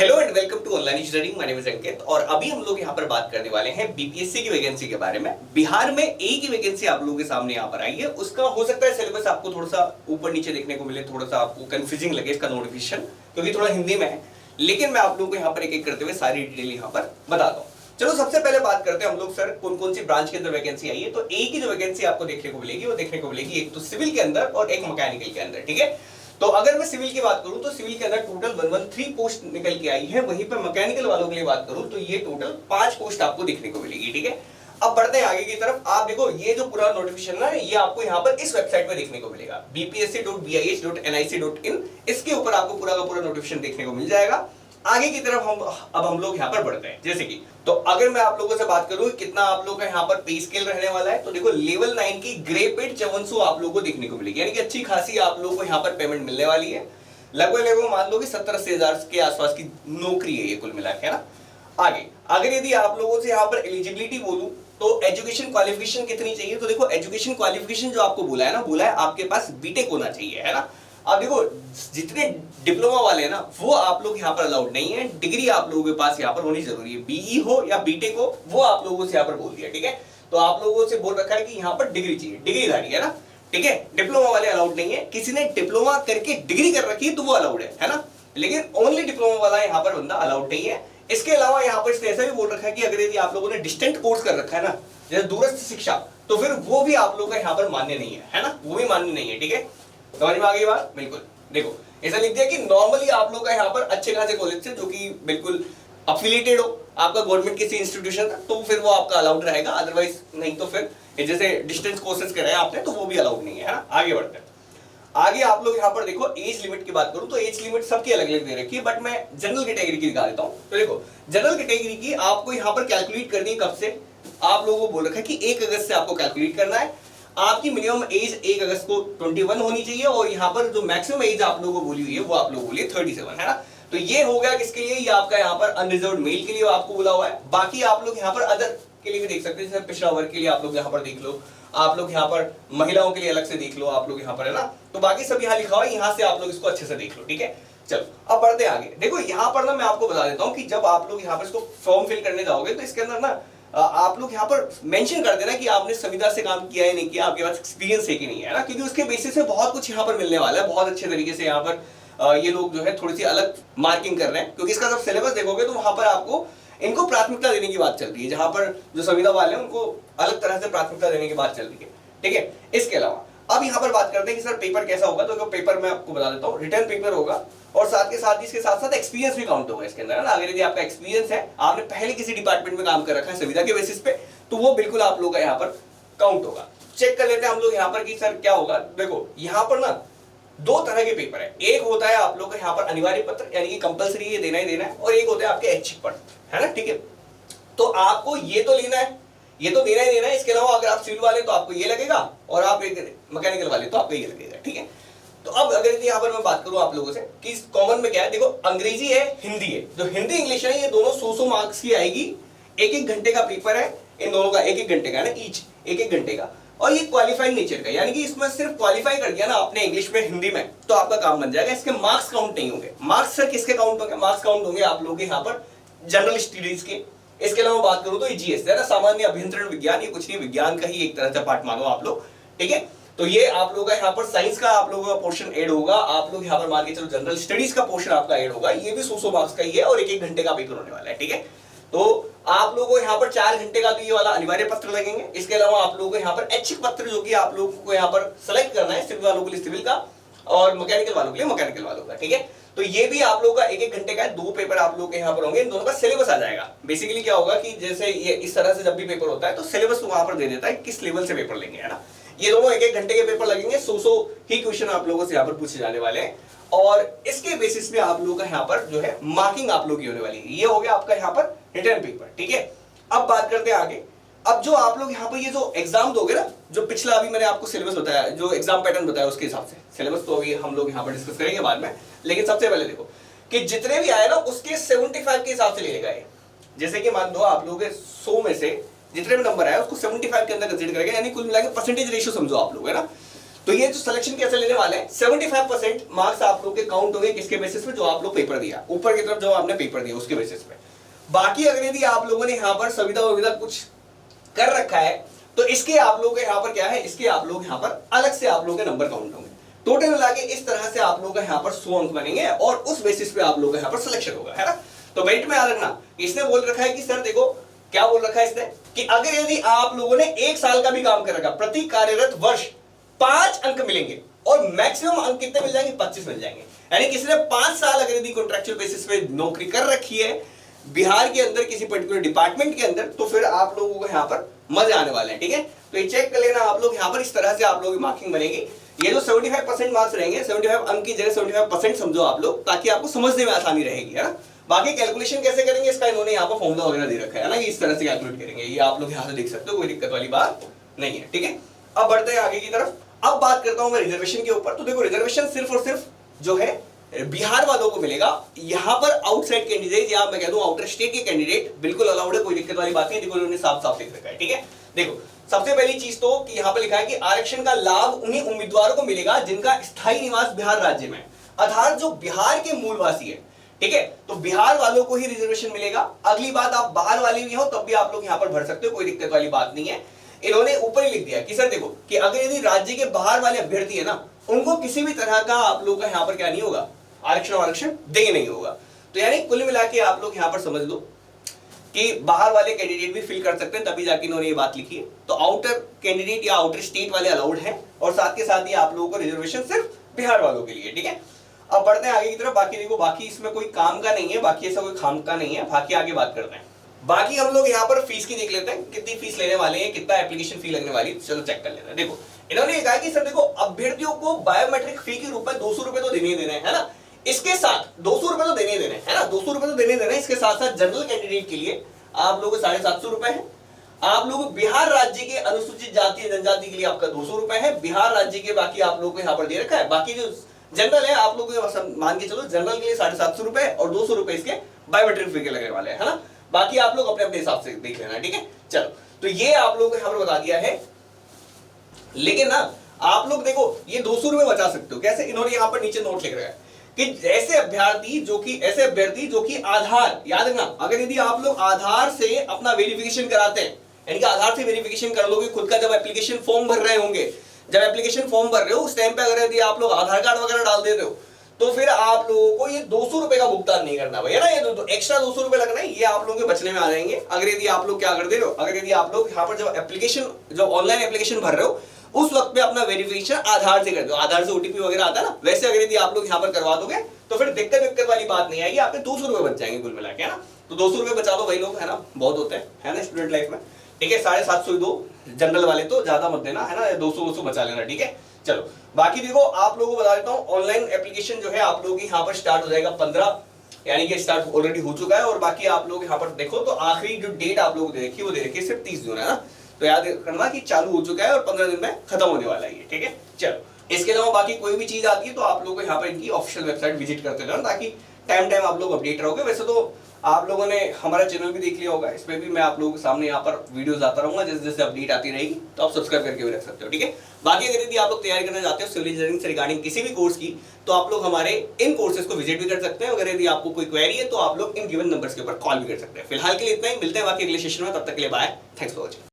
Hello and welcome to online engineering. My name is Ankit और अभी हम लोग यहाँ पर बात करने वाले हैं बीपीएससी की वैकेंसी के बारे में। बिहार में एक ही वैकेंसी आप लोगों के सामने यहाँ पर आई है। उसका हो सकता है सिलेबस आपको थोड़ा सा ऊपर नीचे देखने को मिले, थोड़ा सा आपको कंफ्यूजिंग लगे इसका नोटिफिकेशन, क्योंकि थोड़ा हिंदी में है। लेकिन मैं आप लोगों को यहाँ पर एक एक करते हुए सारी डिटेल यहाँ पर बताता हूँ। चलो सबसे पहले बात करते हैं हम लोग सर कौन कौन सी ब्रांच के अंदर वैकेंसी आई है। तो एक ही जो वैकेंसी आपको देखने को मिलेगी वो देखने को मिलेगी एक तो सिविल के अंदर और एक मैकेनिकल के अंदर, ठीक है। तो अगर मैं सिविल की बात करूं तो सिविल के अंदर टोटल 113 पोस्ट निकल के आई है। वहीं पर मैकेनिकल वालों के लिए बात करूं तो ये टोटल 5 पोस्ट आपको देखने को मिलेगी, ठीक है। अब बढ़ते हैं आगे की तरफ। आप देखो ये जो पूरा नोटिफिकेशन है ये आपको यहाँ पर इस वेबसाइट पे देखने को मिलेगा bpsc.bih.nic.in। इसके ऊपर आपको पूरा का पूरा नोटिफिकेशन देखने को मिल जाएगा। आगे की तरफ हम लोग यहाँ पर बढ़ते हैं। जैसे कि तो अगर मैं आप लोगों से बात करूं कितना आप लोगों का यहाँ पर पे स्केल रहने वाला है, तो देखो लेवल 9 की ग्रे पेड 5400 आप लोगों को देखने को मिलेगी, यानी कि अच्छी खासी आप लोगों को यहाँ पर पेमेंट मिलने वाली है। लगभग मान लो कि 70-80 हजार के आसपास की नौकरी है ये कुल मिला के, है ना। आगे अगर यदि आप लोगों से यहाँ पर एलिजिबिलिटी बोलूं तो एजुकेशन क्वालिफिकेशन कितनी चाहिए, तो देखो एजुकेशन क्वालिफिकेशन जो आपको बोला है ना, बोला है आपके पास बीटेक होना चाहिए, है ना। अब देखो जितने डिप्लोमा वाले हैं ना वो आप लोग यहाँ पर अलाउड नहीं है। डिग्री आप लोगों के पास यहाँ पर होनी जरूरी है, बीई हो या बीटेक हो, वो आप लोगों से यहाँ पर बोल दिया, ठीक है। तो आप लोगों से बोल रखा है कि यहाँ पर डिग्री चाहिए, डिग्रीधारी, है ना, ठीक है। डिप्लोमा वाले अलाउड नहीं है। किसी ने डिप्लोमा करके डिग्री कर रखी है तो वो अलाउड है ना, लेकिन ओनली डिप्लोमा वाला यहाँ पर बंदा अलाउड नहीं है। इसके अलावा यहाँ पर ऐसा भी बोल रखा है कि अगर यदि आप लोगों ने डिस्टेंट कोर्स कर रखा है ना, जैसे दूरस्थ शिक्षा, तो फिर वो भी आप लोगों का यहाँ पर मान्य नहीं है ना, वो भी मान्य नहीं है, ठीक है। समझ में आ गई बात? बिल्कुल। देखो ऐसा लिख दिया कि नॉर्मली आप लोग का यहाँ पर अच्छे खासे कॉलेज से जो कि बिल्कुल अफिलिएटेड हो आपका गवर्नमेंट किसी इंस्टीट्यूशन का, तो फिर वो आपका अलाउड रहेगा। अदरवाइज नहीं तो फिर जैसे डिस्टेंस कोर्सेज कराए आपने तो वो भी अलाउड नहीं है ना। आगे बढ़ते हैं। आगे आप लोग यहाँ पर देखो एज लिमिट की बात करूं तो एज लिमिट सबकी अलग अलग दे रखी है, बट मैं जनरल कैटेगरी की दिखा देता हूँ। तो देखो जनरल कैटेगरी की आपको यहाँ पर कैलकुलेट करनी है कब से, आप लोगों को बोल रखा है कि 1 अगस्त से आपको कैलकुलेट करना है। आपकी मिनिमम एज 1 अगस्त को 21 होनी चाहिए और यहाँ पर जो मैक्सिमम एज आप लोगों को बोली हुई है वो आप लोगों को बोली है 37, है ना। तो ये हो गया किसके लिए, ये आपका यहाँ पर अनरिजर्व मेल के लिए आपको बोला हुआ है। बाकी आप लोग यहाँ पर अदर के लिए भी देख सकते हैं, जैसे पिछड़ा वर्ग के लिए आप लोग यहाँ पर देख लो, आप लोग यहाँ पर महिलाओं के लिए अलग से देख लो, आप लोग यहाँ पर, है ना। तो बाकी सब यहाँ लिखा हुआ है, यहाँ से आप लोग इसको अच्छे से देख लो, ठीक है। चलो अब बढ़ते आगे। देखो यहाँ पर ना मैं आपको बता देता हूँ कि जब आप लोग यहाँ पर इसको फॉर्म फिल करने जाओगे तो इसके अंदर ना आप लोग यहाँ पर मेंशन कर देना कि आपने संविदा से काम किया है नहीं किया, आपके पास एक्सपीरियंस है कि नहीं, है ना, क्योंकि उसके बेसिस से बहुत कुछ यहाँ पर मिलने वाला है। बहुत अच्छे तरीके से यहाँ पर ये लोग जो है थोड़ी सी अलग मार्किंग कर रहे हैं, क्योंकि इसका जब सिलेबस देखोगे तो वहां पर आपको इनको प्राथमिकता देने की बात चल रही है, जहां पर जो संविदा वाले हैं उनको अलग तरह से प्राथमिकता देने की बात चल रही है, ठीक है। इसके अलावा अब यहाँ पर बात करते हैं कि सर पेपर कैसा होगा, तो पेपर मैं आपको बता देता हूँ, रिटर्न पेपर होगा और साथ के साथ इसके साथ साथ एक्सपीरियंस भी काउंट होगा इसके अंदर, ना। अगर यदि आपका एक्सपीरियंस है, आपने पहले किसी डिपार्टमेंट में काम कर रखा है संविदा के बेसिस पे, तो वो बिल्कुल आप लोगों का यहाँ पर काउंट होगा। चेक कर लेते हैं हम लोग यहाँ पर कि सर क्या होगा। देखो यहाँ पर ना 2 तरह के पेपर है। एक होता है आप लोग का यहाँ पर अनिवार्य पत्र, यानी कि कंपलसरी ये देना ही देना है, और एक होता है आपके ऐच्छिक पत्र, है ना, ठीक है। तो आपको ये तो लेना है, ये तो देना ही देना है। इसके अलावा अगर आप सिविल वाले तो आपको ये लगेगा, और आप मैकेनिकल वाले तो आपको ये लगेगा, ठीक है। तो अब अगर यहाँ पर मैं बात करूं आप लोगों से कि कॉमन में क्या है, देखो अंग्रेजी है, हिंदी है। जो हिंदी इंग्लिश है ये दोनों 100 मार्क्स की आएगी। 1-1 घंटे का पेपर है इन दोनों का, 1-1 घंटे का है ना, ईच 1-1 घंटे का। और ये क्वालिफाइंग नेचर का, यानी कि इसमें सिर्फ क्वालिफाई कर दिया ना आपने इंग्लिश में हिंदी में तो आपका काम बन जाएगा। इसके मार्क्स काउंट नहीं होंगे। मार्क्स सर किसके काउंट होंगे, मार्क्स काउंट होंगे आप लोगों के यहाँ पर जनरल स्टडीज के। इसके अलावा बात करूं तो ये जीएस है ना, सामान्य अभियंत्रण विज्ञान, ये कुछ नहीं, विज्ञान का ही एक तरह से पार्ट मानो आप लोग, ठीक है। तो ये आप लोगों का यहाँ पर साइंस का आप लोगों का पोर्शन ऐड होगा। आप लोग यहाँ पर मान के चलो जनरल स्टडीज का पोर्शन आपका ऐड होगा। ये भी 100 मार्क्स का ही है और 1-1 घंटे का पेपर होने वाला है, ठीक है। तो आप लोगों को यहाँ पर 4 घंटे का तो ये वाला अनिवार्य पत्र लगेंगे। इसके अलावा आप लोगों को यहाँ पर ऐच्छिक पत्र जो कि आप लोगों को यहाँ पर सेलेक्ट करना है, सिविल वालों के लिए सिविल का और मैकेनिकल वालों के लिए मैकेनिकल वालों का, ठीक है। तो ये भी आप लोगों का 1-1 घंटे का है। 2 पेपर आप लोगों के यहाँ पर होंगे, इन दोनों का सिलेबस आ जाएगा। बेसिकली क्या होगा कि जैसे ये इस तरह से जब भी पेपर होता है तो सिलेबस वहां पर दे देता है किस लेवल से पेपर लेंगे, है ना। ये दोनों 1-1 घंटे के पेपर लगेंगे। 100 ही क्वेश्चन आप लोगों से यहाँ पर पूछे जाने वाले हैं और इसके बेसिस पे आप लोगों का यहाँ पर जो है मार्किंग आप लोग की होने वाली है। ये हो गया आपका यहाँ पर रिटर्न पेपर, ठीक है। अब बात करते हैं आगे। अब जो आप लोग यहाँ पर ये जो एग्जाम दोगे ना, जो पिछला अभी मैंने आपको सिलेबस बताया, जो एग्जाम पैटर्न बताया उसके हिसाब से, सिलेबस तो अभी हम लोग यहाँ पर डिस्कस करेंगे बाद में, लेकिन सबसे पहले देखो कि जितने भी आए ना उसके 75 के हिसाब से ले लेगा। जैसे कि मान दो आप लोग 100 में से जितने भी नंबर आए उसको 75 के अंदर कंसीडर करेगा, यानी कुल मिला के परसेंटेज रेशियो समझो आप लोग, है ना। तो तो ये जो सिलेक्शन कैसे लेने वाले हैं, 75% मार्क्स आप लोग के काउंट होंगे किसके बेसिस पे, जो आप लोग पेपर दिया ऊपर की तरफ जो आपने पेपर दिया उसके बेसिस पे। बाकी अगर यदि आप लोगों ने यहाँ पर सुविधा वविधा कुछ कर रखा है तो इसके आप लोगों के यहाँ पर क्या है, इसके आप लोग यहाँ पर अलग से आप लोगों के नंबर काउंट होंगे। टोटल मिला के इस तरह से आप लोगों का यहाँ पर 100 अंक बनेंगे और उस बेसिस पे आप लोगों का यहाँ पर सिलेक्शन होगा, है ना। तो मेरिट में याद रखना, इसने बोल रखा है कि सर देखो क्या बोल रखा है इसने, कि अगर यदि आप लोगों ने 1 साल का भी काम कर रखा, प्रति कार्यरत वर्ष 5 अंक मिलेंगे और मैक्सिमम अंक कितने मिल जाएंगे, 25 मिल जाएंगे। यानी किसी ने 5 साल अगर यदि कॉन्ट्रैक्चुअल बेसिस पे नौकरी कर रखी है बिहार के अंदर किसी पर्टिकुलर डिपार्टमेंट के अंदर, तो फिर आप लोगों को यहाँ पर मजे आने वाले हैं, ठीक है। तो ये चेक कर लेना आप लोग, यहाँ पर इस तरह से आप लोगों की मार्किंग बनेगी। ये जो 75% मार्क्स रहेंगे, 75 अंक की जगह 75% समझो आप लोग, ताकि आपको समझने में आसानी रहेगी, है ना। बाकी कैलकुलेशन कैसे करेंगे इसका इन्होंने यहाँ पर फॉर्मूला वगैरह दे रखा है ना, इस तरह से कैलकुलेट करेंगे, ये आप लोग यहाँ से देख सकते हो, कोई दिक्कत वाली बात नहीं है, ठीक है। अब बढ़ते हैं आगे की तरफ। अब बात करता हूं मैं रिजर्वेशन के ऊपर। तो देखो रिजर्वेशन सिर्फ और सिर्फ जो है बिहार वालों को मिलेगा। यहाँ पर आउटसाइड कैंडिडेट या मैं कह दूं आउटर स्टेट के कैंडिडेट बिल्कुल अलाउड है, कोई दिक्कत वाली बात नहीं। देखो उन्होंने साफ साफ लिख रखा है, ठीक है। देखो सबसे पहली चीज तो कि यहाँ पर लिखा है कि आरक्षण का लाभ उन्हीं उम्मीदवारों को मिलेगा जिनका स्थायी निवास बिहार राज्य में, अर्थात जो बिहार के मूलवासी है, ठीक है। तो बिहार वालों को ही रिजर्वेशन मिलेगा। अगली बात, आप बाहर वाले भी हो तब भी आप लोग यहाँ पर भर सकते हो, कोई दिक्कत वाली बात नहीं है। इन्होंने ऊपर ही लिख दिया कि सर देखो कि अगर यदि राज्य के बाहर वाले अभ्यर्थी है ना, उनको किसी भी तरह का आप लोग का यहाँ पर क्या नहीं होगा, आरक्षण देंगे नहीं होगा। तो यानी कुल मिला के आप लोग यहाँ पर समझ लो कि बाहर वाले कैंडिडेट भी फिल कर सकते हैं, तभी जाके इन्होंने ये बात लिखी है। तो आउटर कैंडिडेट या आउटर स्टेट वाले अलाउड हैं, और साथ के साथ ही आप लोगों को रिजर्वेशन सिर्फ बिहार वालों के लिए, ठीक है। अब बढ़ते हैं आगे की तरफ। बाकी देखो बाकी इसमें कोई काम का नहीं है, बाकी ऐसा कोई खाम का नहीं है। बाकी आगे बात करते हैं। बाकी हम लोग यहाँ पर फीस की देख लेते हैं, कितनी फीस लेने वाले हैं, कितना एप्लीकेशन फी लगने वाली है, चलो चेक कर लेते हैं। देखो इन्होंने ये कहा कि सर देखो अभ्यर्थियों को बायोमेट्रिक फी के रूप में 200 रुपए तो देने ही देने हैं, है ना। इसके साथ 200 रुपए तो देने ही देने हैं, है ना, 200 रुपए तो देने ही देने हैं। इसके साथ साथ जनरल कैंडिडेट के लिए आप लोगों को 750 रुपए है। आप लोगों को बिहार राज्य के अनुसूचित जाति जनजाति के लिए आपका 200 रुपए है। बिहार राज्य के बाकी आप लोगों को यहाँ पर दे रखा है। बाकी जो जनरल है आप लोगों को मान के चलो जनरल के लिए 750 रुपए और 200 रुपए इसके बायोमेट्रिक फी के लगने वाले हैं, है ना। बाकी आप लोग अपने अपने हिसाब से देख लेना, ठीक है। चलो तो ये आप लोगों को यहाँ पर बता दिया है। लेकिन ना आप लोग देखो ये 200 रुपए बचा सकते हो कैसे, इन्होंने यहाँ पर नीचे नोट लिख रहा है कि ऐसे अभ्यर्थी जो कि आधार, याद रखना, अगर यदि आप लोग आधार से अपना वेरिफिकेशन कराते हैं, यानी कि आधार से वेरिफिकेशन कर लोगे खुद का, जब एप्लीकेशन फॉर्म भर रहे होंगे, जब एप्लीकेशन फॉर्म भर रहे हो उस टाइम पे अगर यदि आप लोग आधार कार्ड वगैरह डाल देते हो तो फिर आप लोगों को ये 200 रुपए का भुगतान नहीं करना भैया ना, ये एक्स्ट्रा 200 रुपए लगना है, ये आप लोगों के बचने में आ जाएंगे। अगर यदि आप लोग क्या कर दे रहे हो, अगर यदि आप लोग यहाँ पर जब ऑनलाइन एप्लीकेशन भर रहे हो उस वक्त पे अपना वेरिफिकेशन आधार से कर दो, आधार से ओटीपी वगैरह आता है ना, वैसे अगर यदि आप लोग यहाँ पर करवा दोगे तो फिर दिक्कत वाली बात नहीं आएगी, आपके 200 रुपए बच जाएंगे कुल मिला के, है ना। तो 200 रुपए बचा दो भाई लोग, है ना, बहुत होते हैं, है ना, स्टूडेंट लाइफ में, ठीक है। 750 दो जनरल वाले, तो ज्यादा मत देना, है ना, 200 बचा लेना, ठीक है। चलो बाकी देखो आप लोगों को बता देता हूँ, ऑनलाइन एप्लीकेशन जो है आप लोगों की यहाँ पर स्टार्ट हो जाएगा 15, यानी कि स्टार्ट ऑलरेडी हो चुका है। और बाकी आप लोग यहाँ पर देखो तो आखिरी जो डेट आप लोगों को दे रखी है वो दे रखी है सिर्फ 30 जून, है ना। तो याद करना कि चालू हो चुका है और 15 दिन में खत्म होने वाला है ये, ठीक है। चलो इसके अलावा बाकी कोई भी चीज आती है तो आप लोगों को यहाँ पर इनकी ऑफिशियल वेबसाइट विजिट करते रहना, ताकि टाइम आप लोग अपडेट रहोगे। वैसे तो आप लोगों ने हमारा चैनल भी देख लिया होगा, इस पे भी मैं आप लोगों के सामने यहाँ पर वीडियोस आता रहूंगा, जैसे जैसे अपडेट आती रहेगी, तो आप सब्सक्राइब करके भी रख सकते हो, ठीक है। बाकी अगर यदि आप लोग तैयारी करना चाहते हो सिविल इंजीनियरिंग से रिगार्डिंग किसी भी कोर्स की, तो आप लोग हमारे इन कोर्सेज को विजिट भी कर सकते हैं। अगर यदि आपको कोई क्वेरी है तो आप लोग इन गिवन नंबर्स के ऊपर कॉल भी कर सकते हैं। फिलहाल के लिए इतना ही, मिलते हैं बाकी अगले सेशन में, तब तक के लिए बाय, थैंक्स फॉर वॉचिंग।